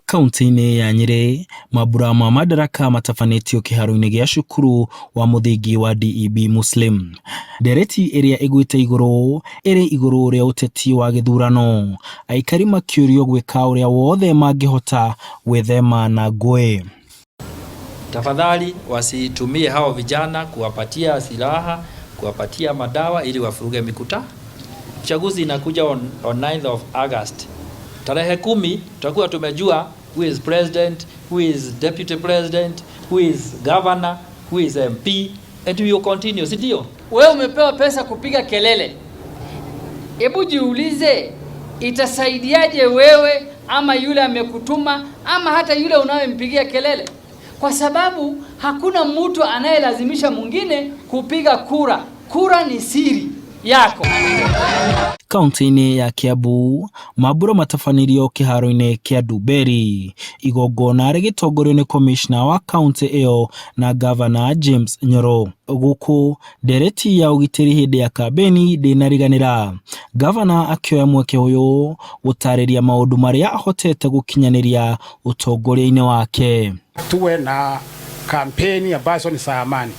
Kaũntĩ-inĩ ya Nyeri, mambura ma Madaraka matafanĩtio kĩharo-inĩ gĩa cukuru wa mũthingi wa DEB Muslim. Ndereti ĩrĩa ĩgwĩte igũrũ ĩrĩ igũrũ rĩa ũteti wa gĩthurano. Aikari makĩũrio gwĩka ũrĩa wothe mangĩhota gwĩthema na ngũĩ. Tafadhali wasitumie hao vijana kuwapatia silaha, kuwapatia madawa ili wafuruge mikuta. Uchaguzi inakuja on 9th of August. Tarehe 10 tutakuwa tumejua who is president, who is deputy president, who is governor, who is MP, and we will continue. Sindio? Wewe umepewa pesa kupiga kelele. Hebu jiulize, itasaidiaje wewe ama yule amekutuma ama hata yule unayempigia kelele? Kwa sababu hakuna mtu anayelazimisha mwingine kupiga kura. Kura ni siri yako. Kaũntĩ-inĩ ya Kiambu, mambura matafanirio kĩharo-inĩ kĩa Nduberi. Igongona rĩgĩtongorio nĩ commissioner wa kaũntĩ ĩyo na governor James Nyoro. Gũkũ ndereti ya ũgitĩri hĩndĩ ya kambeni ndĩnariganĩra. Governor akĩoya mweke ũyũ gũtarĩria maũndũ marĩa ahotete gũkinyanĩria ũtongoria-inĩ wake. Tuwe na kampeni ambazo ni za amani.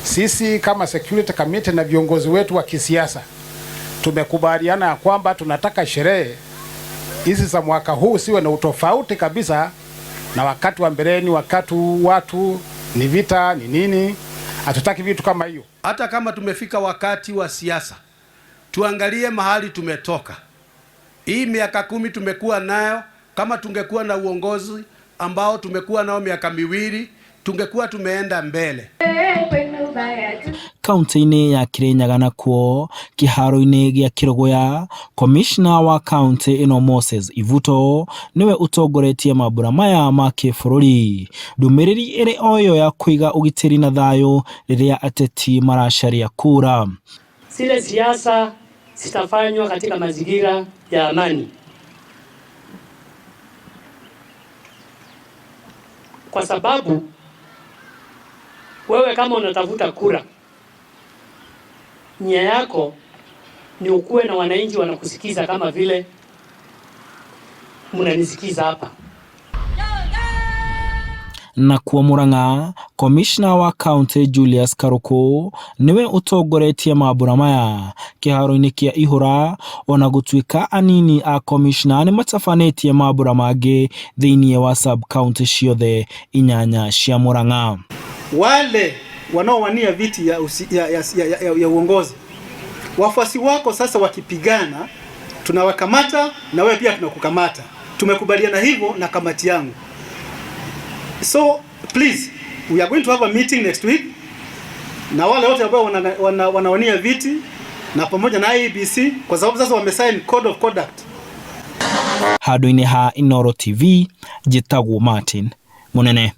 Sisi kama security committee na viongozi wetu wa kisiasa tumekubaliana ya kwamba tunataka sherehe hizi za mwaka huu siwe na utofauti kabisa na wakati wa mbeleni, wakati watu ni vita ni nini. Hatutaki vitu kama hiyo. Hata kama tumefika wakati wa siasa, tuangalie mahali tumetoka. Hii miaka 10 tumekuwa nayo, kama tungekuwa na uongozi ambao tumekuwa nao miaka 2, tungekuwa tumeenda mbele. Kaũntĩ-inĩ ya Kirinyaga nakuo kĩharo-inĩ gĩa Kĩrũgũya, commissioner wa kaũntĩ ĩno Moses Ivuto niwe ũtongoretie mambura maya ma kĩbũrũri. Ndũmĩrĩri ĩrĩ oyo ya kũiga ũgitĩri na thayũ rĩrĩa ateti maracaria kura. Zile siasa zitafanywa katika mazingira ya amani. Kwa sababu wewe kama unatafuta kura, nia yako ni ukuwe na wananchi wanakusikiza kama vile mnanisikiza hapa. Na kuo Murang'a, commissioner wa kaũntĩ Julius Karuku niwe ũtongoretie mambura maya kĩharo-inĩ kĩa Ihũra, ona gũtuĩka anini a commissioner nĩ matafanĩtie mambura mangĩ thĩinĩ wa sub county ciothe 8 cia Murang'a. Wale wanaowania viti ya uongozi, wafuasi wako sasa wakipigana, tunawakamata na wewe pia tunakukamata. Tumekubaliana hivyo na kamati yangu. So please, we are going to have a meeting next week na wale wote ambao wanawania viti na pamoja na IEBC, kwa sababu sasa wamesign code of conduct. Handũ-inĩ ha Inooro TV, njĩtagwo Martin Munene.